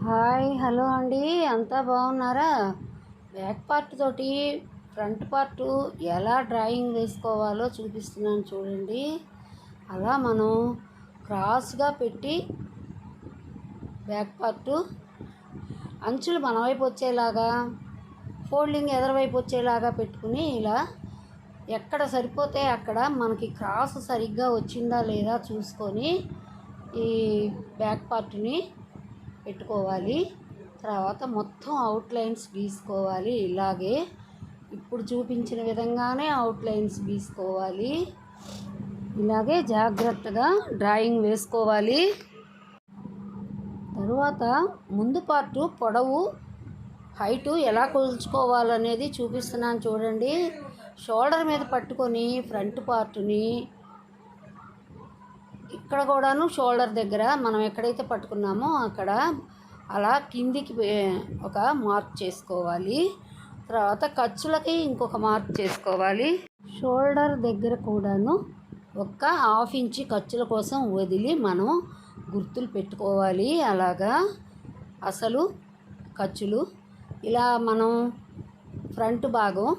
Hi hello అండి, అంతా బాగున్నారా? బ్యాక్ పార్ట్ తోటి ఫ్రంట్ పార్ట్ ఎలా డ్రాయింగ్ వేసుకోవాలో చూపిస్తున్నాను చూడండి. అలా మనం క్రాస్గా పెట్టి బ్యాక్ పార్ట్ అంచులు మన వైపు వచ్చేలాగా, ఫోల్డింగ్ ఎదరవైపు వచ్చేలాగా పెట్టుకుని ఇలా ఎక్కడ సరిపోతే అక్కడ మనకి క్రాస్ సరిగ్గా వచ్చిందా లేదా చూసుకొని ఈ బ్యాక్ పార్ట్ని పెట్టుకోవాలి. తర్వాత మొత్తం అవుట్లైన్స్ గీసుకోవాలి. ఇలాగే ఇప్పుడు చూపించిన విధంగానే అవుట్లైన్స్ గీసుకోవాలి. ఇలాగే జాగ్రత్తగా డ్రాయింగ్ వేసుకోవాలి. తరువాత ముందు పార్టు పొడవు హైటు ఎలా కొలుచుకోవాలనేది చూపిస్తున్నాను చూడండి. షోల్డర్ మీద పట్టుకొని ఫ్రంట్ పార్టుని ఇక్కడ కూడాను షోల్డర్ దగ్గర మనం ఎక్కడైతే పట్టుకున్నామో అక్కడ అలా కిందికి ఒక మార్క్ చేసుకోవాలి. తర్వాత ఖర్చులకి ఇంకొక మార్క్ చేసుకోవాలి. షోల్డర్ దగ్గర కూడాను ఒక 1/2 ఇంచ్ ఖర్చుల కోసం వదిలి మనం గుర్తులు పెట్టుకోవాలి. అలాగా అసలు ఖర్చులు ఇలా మనం ఫ్రంట్ భాగం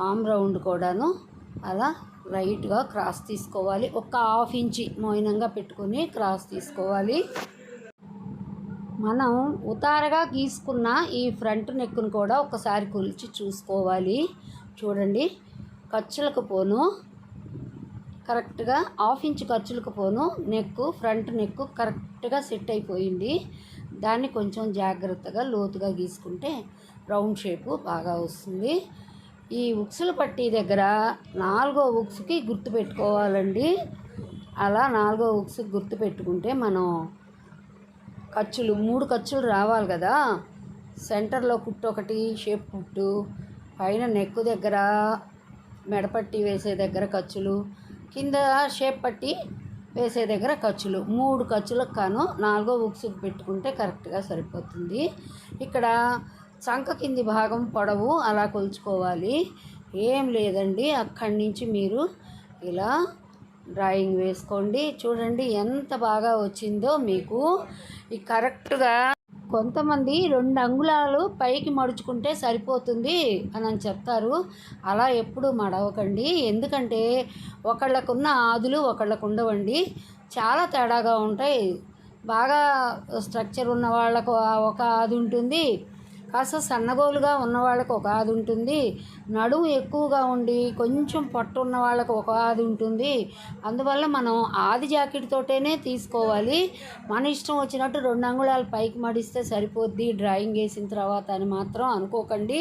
ఆమ్ రౌండ్ కూడాను అలా రైట్గా క్రాస్ తీసుకోవాలి. ఒక 1/2 ఇంచ్ మోయినంగా పెట్టుకొని క్రాస్ తీసుకోవాలి. మనం ఉతారగా గీసుకున్న ఈ ఫ్రంట్ నెక్ను కూడా ఒకసారి కొలిచి చూసుకోవాలి. చూడండి, ఖర్చులకు పోను కరెక్ట్గా 1/2 ఇంచ్ ఖర్చులకు పోను ఫ్రంట్ నెక్ కరెక్ట్గా సెట్ అయిపోయింది. దాన్ని కొంచెం జాగ్రత్తగా లోతుగా గీసుకుంటే రౌండ్ షేపు బాగా వస్తుంది. ఈ ఉక్సుల పట్టీ దగ్గర 4వ ఉక్స్కి గుర్తు పెట్టుకోవాలండి. అలా 4వ ఉక్స్కి గుర్తు పెట్టుకుంటే మనం ఖర్చులు 3 ఖర్చులు రావాలి కదా. సెంటర్లో కుట్టు ఒకటి, షేప్ కుట్టు, పైన నెక్ దగ్గర మెడపట్టి వేసే దగ్గర ఖర్చులు, కింద షేప్ పట్టి వేసే దగ్గర ఖర్చులు, 3 ఖర్చులకు కాను 4వ ఉక్స్కి పెట్టుకుంటే కరెక్ట్గా సరిపోతుంది. ఇక్కడ చంక కింది భాగం పొడవు అలా కొలుచుకోవాలి. ఏం లేదండి, అక్కడి నుంచి మీరు ఇలా డ్రాయింగ్ వేసుకోండి. చూడండి ఎంత బాగా వచ్చిందో మీకు. ఈ కరెక్ట్గా కొంతమంది 2 అంగుళాలు పైకి మడుచుకుంటే సరిపోతుంది అని చెప్తారు. అలా ఎప్పుడు మడవకండి. ఎందుకంటే ఒకళ్ళకున్న ఆదులు ఒకళ్ళకు ఉండవండి, చాలా తేడాగా ఉంటాయి. బాగా స్ట్రక్చర్ ఉన్న వాళ్ళకు ఒక ఆది ఉంటుంది, కాస్త సన్నగోలుగా ఉన్న వాళ్ళకు ఒక ఆది ఉంటుంది, నడుము ఎక్కువగా ఉండి కొంచెం పట్టు ఉన్న వాళ్ళకు ఒక ఆది ఉంటుంది. అందువల్ల మనం ఆది జాకెట్ తోటేనే తీసుకోవాలి. మన ఇష్టం వచ్చినట్టు 2 అంగుళాలు పైకి మడిస్తే సరిపోద్ది డ్రాయింగ్ వేసిన తర్వాత అని మాత్రం అనుకోకండి.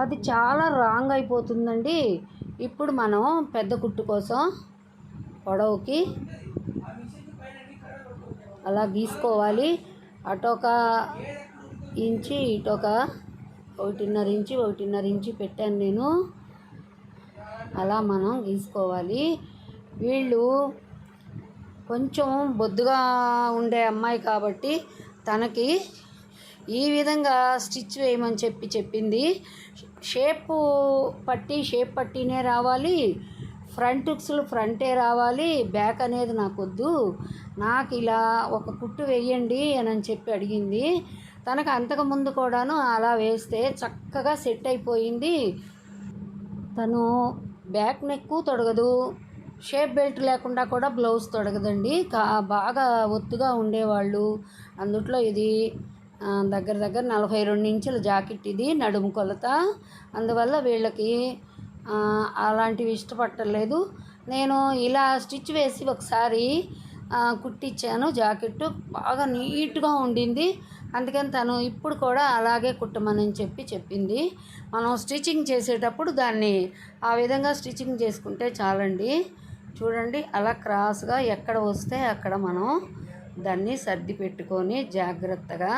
అది చాలా రాంగ్ అయిపోతుందండి. ఇప్పుడు మనం పెద్ద కుట్టు కోసం పొడవుకి అలా గీసుకోవాలి. అటొక ఇంచి ఇటొక 1.5 ఇంచి పెట్టాను నేను. అలా మనం గీసుకోవాలి. వీళ్ళు కొంచెం బొద్దుగా ఉండే అమ్మాయి కాబట్టి తనకి ఈ విధంగా స్టిచ్ వేయమని చెప్పింది. షేప్ పట్టీనే రావాలి, ఫ్రంట్ ఉక్స్లు ఫ్రంటే రావాలి, బ్యాక్ అనేది నాకొద్దు, నాకు ఇలా ఒక కుట్టు వేయండి అని చెప్పి అడిగింది. తనకు అంతకుముందు కూడాను అలా వేస్తే చక్కగా సెట్ అయిపోయింది. తను బ్యాక్ నెక్ తొడగదు, షేప్ బెల్ట్ లేకుండా కూడా బ్లౌజ్ తొడగదండి. బాగా ఒత్తుగా ఉండేవాళ్ళు. అందుట్లో ఇది దగ్గర 42 ఇంచుల జాకెట్, ఇది నడుము కొలత. అందువల్ల వీళ్ళకి అలాంటివి ఇష్టపడలేదు. నేను ఇలా స్టిచ్ వేసి ఒకసారి కుట్టించాను. జాకెట్టు బాగా నీట్గా ఉండింది. అందుకని తను ఇప్పుడు కూడా అలాగే కుట్టమని చెప్పింది. మనం స్టిచ్చింగ్ చేసేటప్పుడు దాన్ని ఆ విధంగా స్టిచ్చింగ్ చేసుకుంటే చాలండి. చూడండి, అలా క్రాస్గా ఎక్కడ వస్తే అక్కడ మనం దాన్ని సర్ది పెట్టుకొని జాగ్రత్తగా,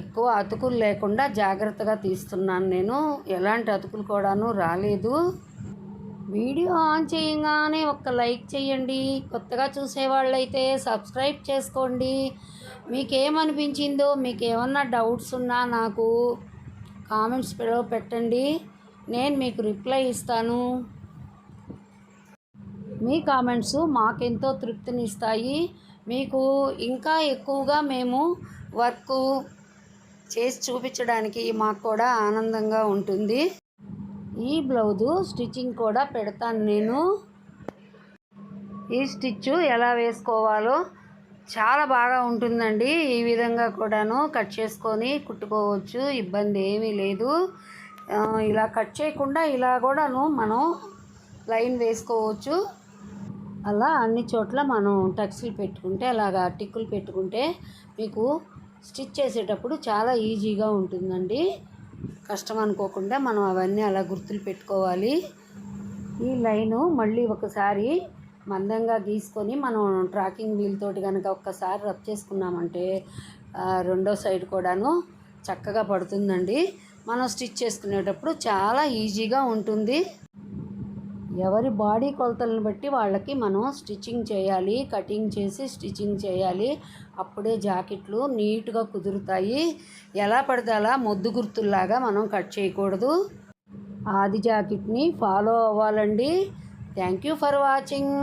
ఎక్కువ అతుకులు లేకుండా జాగ్రత్తగా తీస్తున్నాను నేను. ఎలాంటి అతుకులు కూడాను రాలేదు. వీడియో ఆన్ చేయగానే ఒక్క లైక్ చేయండి. కొత్తగా చూసేవాళ్ళైతే సబ్స్క్రైబ్ చేసుకోండి. మీకేమనిపించిందో, మీకు ఏమన్నా డౌట్స్ ఉన్నా నాకు కామెంట్స్లో పెట్టండి, నేను మీకు రిప్లై ఇస్తాను. మీ కామెంట్స్ మాకెంతో తృప్తినిస్తాయి. మీకు ఇంకా ఎక్కువగా మేము వర్క్ చేసి చూపించడానికి మాకు కూడా ఆనందంగా ఉంటుంది. ఈ బ్లౌజు స్టిచ్చింగ్ కూడా పెడతాను నేను. ఈ స్టిచ్చు ఎలా వేసుకోవాలో చాలా బాగా ఉంటుందండి. ఈ విధంగా కూడాను కట్ చేసుకొని కుట్టుకోవచ్చు, ఇబ్బంది ఏమీ లేదు. ఇలా కట్ చేయకుండా ఇలా కూడాను మనం లైన్ వేసుకోవచ్చు. అలా అన్ని చోట్ల మనం టక్స్లు పెట్టుకుంటే, అలాగా టిక్కులు పెట్టుకుంటే మీకు స్టిచ్ చేసేటప్పుడు చాలా ఈజీగా ఉంటుందండి. కష్టం అనుకోకుండా మనం అవన్నీ అలా గుర్తులు పెట్టుకోవాలి. ఈ లైను మళ్ళీ ఒకసారి మందంగా గీసుకొని మనం ట్రాకింగ్ వీల్ తోటి కనుక ఒక్కసారి రబ్ చేసుకున్నామంటే రెండో సైడ్ కూడాను చక్కగా పడుతుందండి. మనం స్టిచ్ చేసుకునేటప్పుడు చాలా ఈజీగా ఉంటుంది. ఎవరి బాడీ కొలతలను బట్టి వాళ్ళకి మనం స్టిచ్చింగ్ చేయాలి, కటింగ్ చేసి స్టిచ్చింగ్ చేయాలి. అప్పుడే జాకెట్లు నీట్గా కుదురుతాయి. ఎలా పడితే అలా మొద్దు గుర్తుల్లాగా మనం కట్ చేయకూడదు. ఆది జాకెట్ని ఫాలో అవ్వాలండి. Thank you for watching.